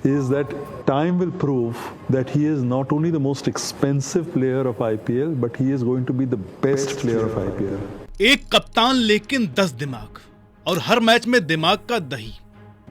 is that time will prove that he is not only the most expensive player of IPL, but he is going to be the best player of IPL. एक कप्तान लेकिन 10 दिमाग, और हर match में दिमाग का दही।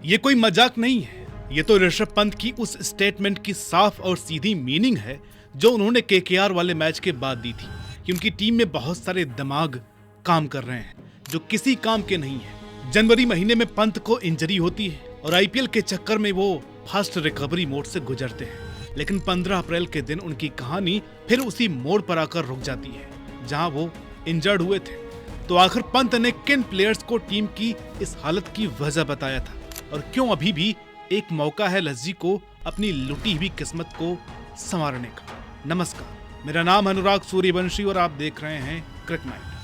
ये कोई मजाक नहीं है, ये तो ऋषभ पंत की उस स्टेटमेंट की साफ और सीधी मीनिंग है जो उन्होंने केकेआर वाले मैच के बाद दी थी कि उनकी टीम में बहुत सारे दिमाग काम कर रहे हैं जो किसी काम के नहीं है। जनवरी महीने में पंत को इंजरी होती है और आईपीएल के चक्कर में वो फास्ट रिकवरी मोड से गुजरते हैं, लेकिन 15 अप्रैल के दिन उनकी कहानी फिर उसी मोड़ पर आकर रुक जाती है जहां वो इंजर्ड हुए थे। तो आखिर पंत ने किन प्लेयर्स को टीम की इस हालत की वजह बताया था और क्यों अभी भी एक मौका है लज्जी को अपनी लुटी हुई किस्मत को संवारने का। नमस्कार, मेरा नाम अनुराग सूर्यवंशी और आप देख रहे हैं क्रिक माइंड।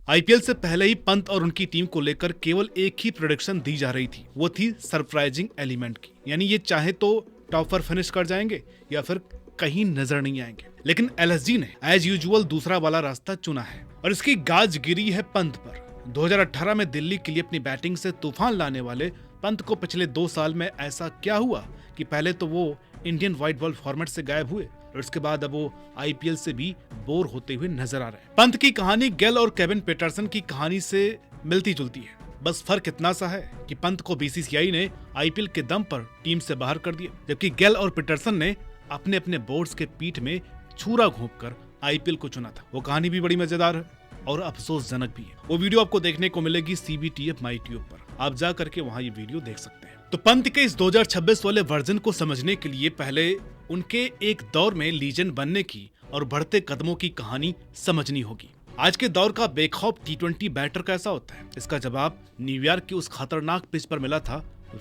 आईपीएल से पहले ही पंत और उनकी टीम को लेकर केवल एक ही प्रेडिक्शन दी जा रही थी, वो थी सरप्राइजिंग एलिमेंट की, यानी ये चाहे तो टॉप पर फिनिश कर जाएंगे या फिर कहीं नजर नहीं आएंगे। लेकिन एलएसजी ने एज यूजुअल दूसरा वाला रास्ता चुना है और इसकी गाज गिरी है पंत पर। 2018 में दिल्ली के लिए अपनी बैटिंग से तूफान लाने वाले पंत को पिछले 2 साल में ऐसा क्या हुआ कि पहले तो वो इंडियन व्हाइट बॉल फॉर्मेट से गायब हुए और उसके बाद अब वो आईपीएल से भी बोर होते हुए नजर आ रहे हैं। पंत की कहानी गेल और केविन पीटरसन की कहानी से मिलती जुलती है, बस फर्क इतना सा है कि पंत को बीसीसीआई ने आईपीएल के दम पर टीम से बाहर कर दिया, जबकि गेल और पीटरसन ने अपने अपने बोर्ड्स के पीठ में छुरा घोंपकर आईपीएल को चुना था। वो कहानी भी बड़ी मजेदार है और अफसोसजनक भी है। वो वीडियो आपको देखने को मिलेगी CBTF माई ट्यूब पर, आप जा करके वहाँ ये वीडियो देख सकते हैं। तो पंत के इस 2026 वाले वर्जन को समझने के लिए पहले उनके एक दौर में लीजेंड बनने की और बढ़ते कदमों की कहानी समझनी होगी। आज के दौर का बेखौफ T20 बैटर कैसा होता है, इसका जवाब न्यूयॉर्क की उस खतरनाक पिच पर मिला था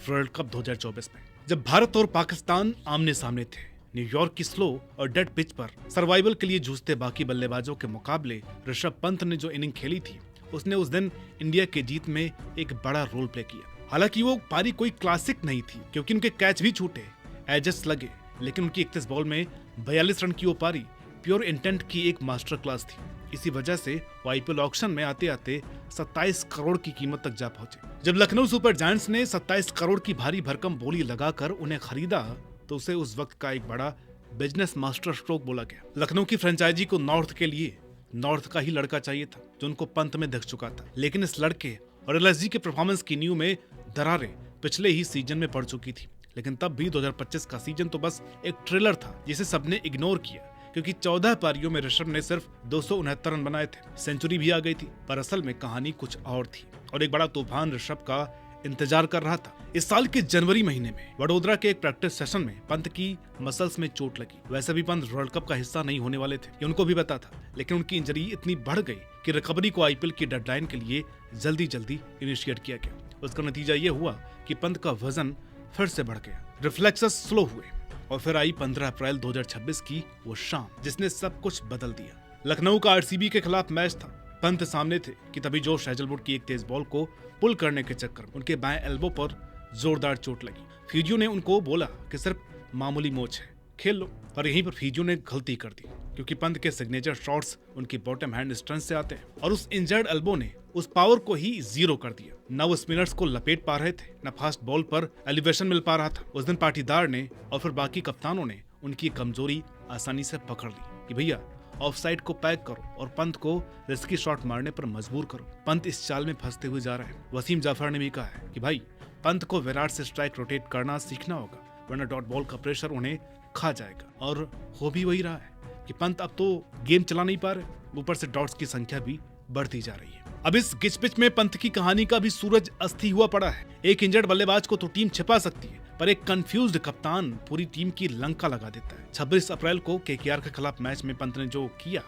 वर्ल्ड कप 2024 में, जब भारत और पाकिस्तान आमने सामने थे। न्यूयॉर्क की स्लो और डेड पिच पर सर्वाइवल के लिए जूझते बाकी बल्लेबाजों के मुकाबले ऋषभ पंत ने जो इनिंग खेली थी, उसने उस दिन इंडिया के जीत में एक बड़ा रोल प्ले किया। हालांकि वो पारी कोई क्लासिक नहीं थी क्योंकि उनके कैच भी छूटे, एजेस लगे, लेकिन उनकी 31 बॉल में 42 रन की वो पारी प्योर इंटेंट की एक मास्टर क्लास थी। इसी वजह से वो आईपीएल ऑक्शन में आते आते 27 करोड़ की कीमत तक जा पहुंचे। जब लखनऊ सुपर जायंट्स ने 27 करोड़ की भारी भरकम बोली लगाकर उन्हें खरीदा तो उसे उस वक्त का एक बड़ा बिजनेस मास्टर स्ट्रोक बोला गया। लखनऊ की फ्रेंचाइजी को नॉर्थ के लिए नॉर्थ का ही लड़का चाहिए था जो उनको पंत में दिख चुका था, लेकिन इस लड़के और एलएसजी के परफॉर्मेंस की नींव में दरारें पिछले ही सीजन में पड़ चुकी थी। लेकिन तब भी 2025 का सीजन तो बस एक ट्रेलर था जिसे सबने इग्नोर किया, क्योंकि 14 पारियों में ऋषभ ने सिर्फ 269 रन बनाए थे, सेंचुरी भी आ गई थी, पर असल में कहानी कुछ और थी और एक बड़ा तूफान ऋषभ का इंतजार कर रहा था। इस साल के जनवरी महीने में वडोदरा के एक प्रैक्टिस सेशन में पंत की मसल्स में चोट लगी। वैसे भी पंत वर्ल्ड कप का हिस्सा नहीं होने वाले थे, ये उनको भी पता था, लेकिन उनकी इंजरी इतनी बढ़ गई कि रिकवरी को आईपीएल की डेडलाइन के लिए जल्दी इनिशिएट किया गया। उसका नतीजा ये हुआ कि पंत का वजन फिर से बढ़ गया, रिफ्लेक्सेस स्लो हुए और फिर आई 15 अप्रैल 2026 की वो शाम जिसने सब कुछ बदल दिया। लखनऊ का आरसीबी के खिलाफ मैच था, पंत सामने थे कि तभी जोश हेजलवुड की एक तेज बॉल को पुल करने के चक्कर में उनके बाएं एल्बो पर जोरदार चोट लगी। फिजियो ने उनको बोला कि सिर्फ मामूली मोच है, खेल लो, पर यहीं पर फिजियो ने गलती कर दी क्योंकि पंत के सिग्नेचर शॉट्स उनकी बॉटम हैंड स्ट्रेंथ से आते हैं और उस इंजर्ड एल्बो ने उस पावर को ही जीरो कर दिया। न वो स्पिनर्स को लपेट पा रहे थे, न फास्ट बॉल पर एलिवेशन मिल पा रहा था। उस दिन पाटीदार ने और फिर बाकी कप्तानों ने उनकी कमजोरी आसानी से पकड़ ली कि भैया ऑफसाइड को पैक करो और पंत को रिस्की शॉट मारने पर मजबूर करो। पंत इस चाल में फंसते हुए जा रहे हैं। वसीम जाफर ने भी कहा है कि भाई पंत को विराट से स्ट्राइक रोटेट करना सीखना होगा, वरना डॉट बॉल का प्रेशर उन्हें खा जाएगा। और हो भी वही रहा है कि पंत अब तो गेम चला नहीं पा रहे, ऊपर से डॉट्स की संख्या भी बढ़ती जा रही है। अब इस गिचपिच में पंत की कहानी का भी सूरज अस्थि हुआ पड़ा है। एक इंजर्ड बल्लेबाज को तो टीम छिपा सकती है, पर एक कंफ्यूज्ड कप्तान पूरी टीम की लंका लगा देता है। 26 अप्रैल को केकेआर के खिलाफ मैच में पंत ने जो किया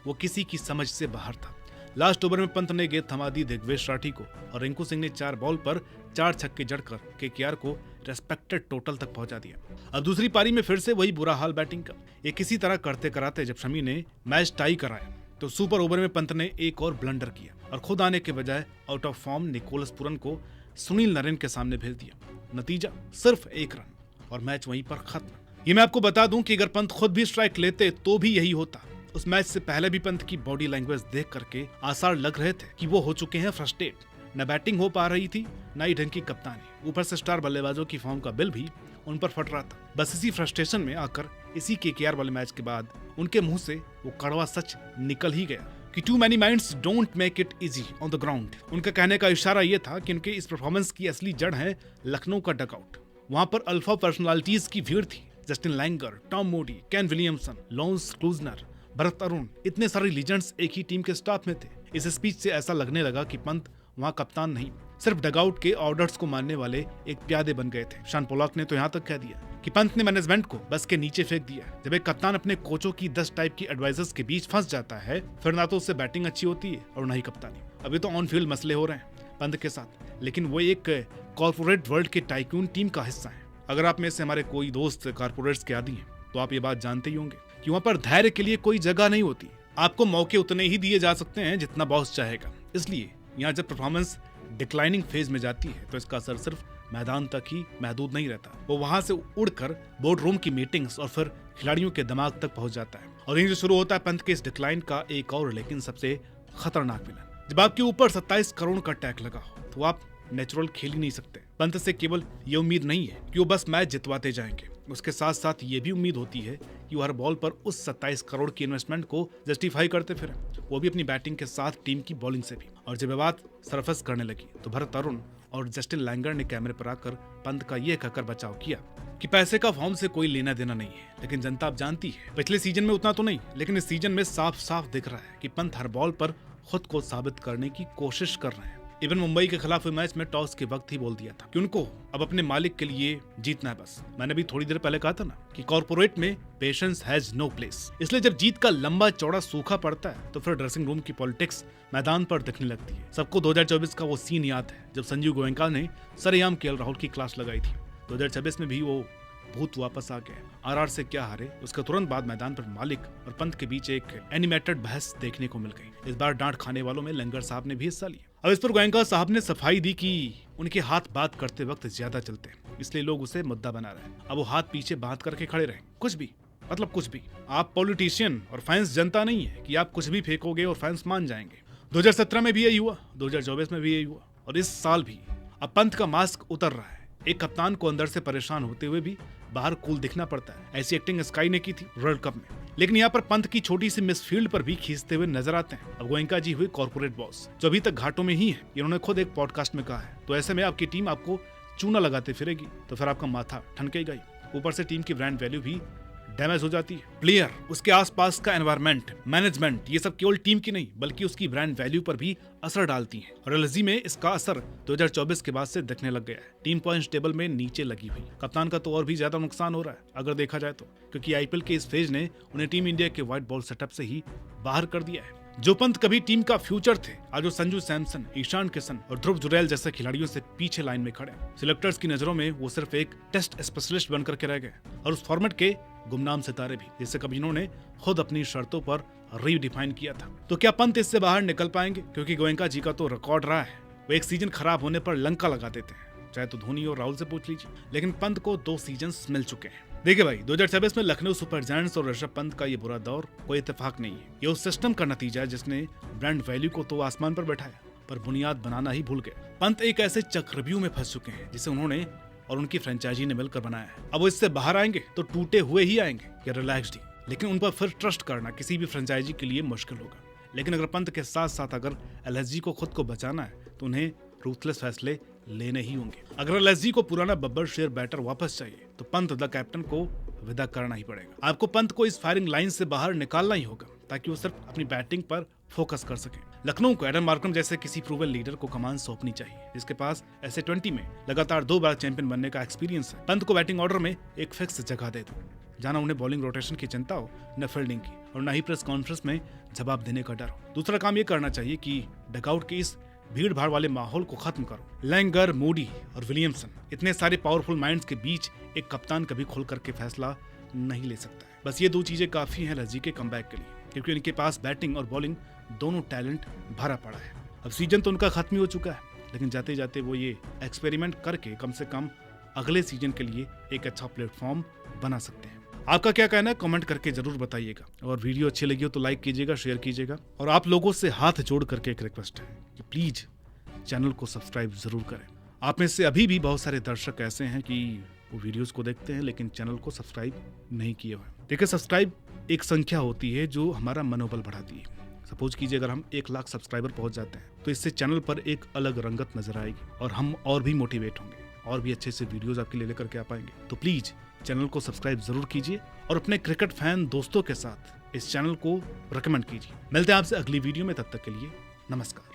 वो किसी की समझ से बाहर था। लास्ट ओवर में पंत ने गेंद थमा दी दिग्वेश राठी को और रिंकू सिंह ने 4 बॉल पर 4 छक्के जड़कर केकेआर को रेस्पेक्टेड टोटल तक पहुंचा दिया। अब दूसरी पारी में फिर से वही बुरा हाल बैटिंग का। ये किसी तरह करते कराते जब शमी ने मैच टाई कराया तो सुपर ओवर में पंत ने एक और ब्लंडर किया और खुद आने के बजाय out of form Nicholas Pooran को सुनील नरेन के सामने भेज दिया। नतीजा सिर्फ 1 रन और मैच वहीं पर खत्म। ये मैं आपको बता दूं कि अगर पंत खुद भी स्ट्राइक लेते तो भी यही होता। उस मैच से पहले भी पंत की बॉडी लैंग्वेज देख करके आसार लग रहे थे कि वो हो चुके हैं फ्रस्ट्रेट। न बैटिंग हो पा रही थी, न ही ढंग की कप्तानी। ऊपर से स्टार बल्लेबाजों की फॉर्म का बिल भी उन पर फट रहा था। बस इसी फ्रस्ट्रेशन में आकर इसी केकेआर वाले मैच के बाद उनके मुंह से वो कड़वा सच निकल ही गया कि too many minds don't make it easy on the ground. उनका कहने का इशारा ये था कि उनके इस परफॉर्मेंस की असली जड़ है लखनऊ का डकआउट। वहां पर अल्फा पर्सनालिटीज की भीड़ थी। Justin Langer, Tom Moody, Kane Williamson, Lance Klusener, Bharat Arun, इतने सारे लीजेंड्स एक ही टीम के स्टाफ में थे। इस स्पीच से ऐसा लगने लगा कि पंत वहां कप्तान नहीं, सिर्फ डगआउट के ऑर्डर्स को मानने वाले एक प्यादे बन गए थे। शान पोलाक ने तो यहाँ तक कह दिया कि पंत ने मैनेजमेंट को बस के नीचे फेंक दिया। जब एक कप्तान अपने कोचों की 10 टाइप की एडवाइजर्स के बीच फंस जाता है, फिर ना तो उससे बैटिंग अच्छी होती है और ना ही कप्तानी। अभी तो ऑन फील्ड मसले हो रहे हैं पंत के साथ, लेकिन वो एक कॉर्पोरेट वर्ल्ड के टाइकून टीम का हिस्सा है। अगर आप में से हमारे कोई दोस्त कॉर्पोरेट्स के आदी हैं तो आप ये बात जानते ही होंगे कि वहां पर धैर्य के लिए कोई जगह नहीं होती। आपको मौके उतने ही दिए जा सकते हैं जितना बॉस चाहेगा। इसलिए यहाँ जब परफॉर्मेंस डिक्लाइनिंग फेज में जाती है तो इसका असर सिर्फ मैदान तक ही महदूद नहीं रहता, वो वहां से उड़कर बोर्ड रूम की मीटिंग्स और फिर खिलाड़ियों के दिमाग तक पहुंच जाता है। और यही जो शुरू होता है पंत के इस डिक्लाइन का एक और लेकिन सबसे खतरनाक विलन। जब आपके ऊपर 27 करोड़ का टैक्स लगा हो तो आप नेचुरल खेल ही नहीं सकते। पंत से केवल ये उम्मीद नहीं है कि वो बस मैच जितवाते जाएंगे, उसके साथ साथ ये भी उम्मीद होती है कि वो हर बॉल पर उस 27 करोड़ की इन्वेस्टमेंट को जस्टिफाई करते फिरें, वो भी अपनी बैटिंग के साथ टीम की बॉलिंग से भी। और जब बात सरफस करने लगी तो भरत अरुण और जस्टिन लैंगर ने कैमरे पर आकर पंत का यह कहकर बचाव किया कि पैसे का फॉर्म से कोई लेना देना नहीं है, लेकिन जनता अब जानती है। पिछले सीजन में उतना तो नहीं, लेकिन इस सीजन में साफ साफ दिख रहा है कि पंत हर बॉल पर खुद को साबित करने की कोशिश कर रहे हैं। इवन मुंबई के खिलाफ हुए मैच में टॉस के वक्त ही बोल दिया था कि उनको अब अपने मालिक के लिए जीतना है बस। मैंने भी थोड़ी देर पहले कहा था ना कि कॉर्पोरेट में पेशेंस हैज नो प्लेस। इसलिए जब जीत का लंबा चौड़ा सूखा पड़ता है तो फिर ड्रेसिंग रूम की पॉलिटिक्स मैदान पर दिखने लगती है। सबको 2024 का वो सीन याद है जब संजू गोयनका ने सरेआम केएल राहुल की क्लास लगाई थी। 2026 में भी वो भूत वापस आ गए। आरआर से क्या हारे, उसके तुरंत बाद मैदान पर मालिक और पंत के बीच एक एनिमेटेड बहस देखने को मिल गई। इस बार डांट खाने वालों में लंगर साहब ने भी हिस्सा लिया। अब इस पर गोयनका साहब ने सफाई दी कि उनके हाथ बात करते वक्त ज्यादा चलते हैं, इसलिए लोग उसे मुद्दा बना रहे हैं। अब वो हाथ पीछे बांध करके खड़े रहे, कुछ भी मतलब कुछ भी। आप पॉलिटिशियन और फैंस जनता नहीं है कि आप कुछ भी फेंकोगे और फैंस मान जाएंगे। 2017 में भी यही हुआ, 2024 में भी यही हुआ और इस साल भी। अब पंत का मास्क उतर रहा है। एक कप्तान को अंदर से परेशान होते हुए भी बाहर कूल दिखना पड़ता है। ऐसी एक्टिंग स्काई ने की थी वर्ल्ड कप में, लेकिन यहाँ पर पंत की छोटी सी मिसफील्ड पर भी खींचते हुए नजर आते हैं। अब गोयनका जी हुए कॉर्पोरेट बॉस जो अभी तक घाटों में ही है, इन्होंने खुद एक पॉडकास्ट में कहा है। तो ऐसे में आपकी टीम आपको चूना लगाते फिरेगी तो फिर आपका माथा ठनकेगा ही। ऊपर से टीम की ब्रांड वैल्यू भी डैमेज हो जाती है। प्लेयर, उसके आसपास का एनवायरनमेंट, मैनेजमेंट, ये सब केवल टीम की नहीं बल्कि उसकी ब्रांड वैल्यू पर भी असर डालती हैं। और एलएसजी में इसका असर 2024 के बाद से दिखने लग गया है। टीम पॉइंट्स टेबल में नीचे लगी हुई। कप्तान का तो और भी ज्यादा नुकसान हो रहा है अगर देखा जाए तो, क्योंकि आईपीएल के इस फेज ने उन्हें टीम इंडिया के व्हाइट बॉल सेटअप से ही बाहर कर दिया है। जो पंत कभी टीम का फ्यूचर थे, आज वो संजू सैमसन, ईशान किशन और ध्रुव जुरैल जैसे खिलाड़ियों से पीछे लाइन में खड़े। सिलेक्टर्स की नजरों में वो सिर्फ एक टेस्ट स्पेशलिस्ट बनकर के रह गए और उस फॉर्मेट के गुमनाम सितारे भी, जिसे कभी इन्होंने खुद अपनी शर्तों पर रीडिफाइन किया था। तो क्या पंत इससे बाहर निकल पाएंगे? क्योंकि गोयनका जी का तो रिकॉर्ड रहा है, वो एक सीजन खराब होने पर लंका लगा देते हैं, चाहे तो धोनी और राहुल से पूछ लीजिए। लेकिन पंत को 2 सीजन मिल चुके हैं। देखिए भाई, 2026 में लखनऊ सुपर जायंट्स और ऋषभ पंत का ये बुरा दौर कोई इत्तेफाक नहीं है। ये उस सिस्टम का नतीजा है जिसने ब्रांड वैल्यू को तो आसमान पर बैठाया पर बुनियाद बनाना ही भूल गए। पंत एक ऐसे चक्रव्यूह में फंस चुके हैं जिसे उन्होंने और उनकी फ्रेंचाइजी ने मिलकर बनाया है। अब वो इससे बाहर आएंगे तो टूटे हुए ही आएंगे या रिलैक्स्ड ही, लेकिन उन पर फिर ट्रस्ट करना किसी भी फ्रेंचाइजी के लिए मुश्किल होगा। लेकिन अगर पंत के साथ साथ अगर एलएसजी को खुद को बचाना है तो उन्हें रूथलेस फैसले लेने ही होंगे। अगर एलएसजी को पुराना बब्बर शेयर बैटर वापस चाहिए तो पंत द कैप्टन को विदा करना ही पड़ेगा। आपको पंत को इस फायरिंग लाइन से बाहर निकालना ही होगा ताकि वो सिर्फ अपनी बैटिंग पर फोकस कर सके। लखनऊ को एडम मार्करम जैसे किसी प्रूवन लीडर को कमान सौंपनी चाहिए जिसके पास ऐसे 20 में लगातार 2 बार चैंपियन बनने का एक्सपीरियंस है। पंत को बैटिंग ऑर्डर में एक फिक्स जगह दे दो, जाना उन्हें बॉलिंग रोटेशन की चिंता हो, न फील्डिंग की और न ही प्रेस कॉन्फ्रेंस में जवाब देने का डर हो। दूसरा काम ये करना चाहिए कि डगआउट के इस भीड़ भाड़ वाले माहौल को खत्म करो। लैंगर, मूडी और विलियमसन, इतने सारे पावरफुल माइंड्स के बीच एक कप्तान कभी खुल करके फैसला नहीं ले सकता है। बस ये 2 चीजें काफी हैं एलएसजी के कमबैक के लिए, क्योंकि उनके पास बैटिंग और बॉलिंग दोनों टैलेंट भरा पड़ा है। अब सीजन तो उनका खत्म ही हो चुका है, लेकिन जाते जाते वो ये एक्सपेरिमेंट करके कम से कम अगले सीजन के लिए एक अच्छा प्लेटफॉर्म बना सकते हैं। आपका क्या कहना है कमेंट करके जरूर बताइएगा, और वीडियो अच्छी लगी हो तो लाइक कीजिएगा, शेयर कीजिएगा। और आप लोगों से हाथ जोड़ करके एक रिक्वेस्ट है कि प्लीज चैनल को सब्सक्राइब जरूर करें। आप में से अभी भी बहुत सारे दर्शक ऐसे हैं कि वो वीडियोस को देखते हैं लेकिन चैनल को सब्सक्राइब नहीं किए हुए। देखिए, सब्सक्राइब एक संख्या होती है जो हमारा मनोबल बढ़ाती है। सपोज कीजिए अगर हम 1 लाख सब्सक्राइबर पहुंच जाते हैं तो इससे चैनल पर एक अलग रंगत नजर आएगी और हम और भी मोटिवेट होंगे और भी अच्छे से वीडियोस आपके लिए लेकर के आ पाएंगे। तो प्लीज चैनल को सब्सक्राइब जरूर कीजिए और अपने क्रिकेट फैन दोस्तों के साथ इस चैनल को रिकमेंड कीजिए। मिलते हैं आपसे अगली वीडियो में, तब तक के लिए नमस्कार।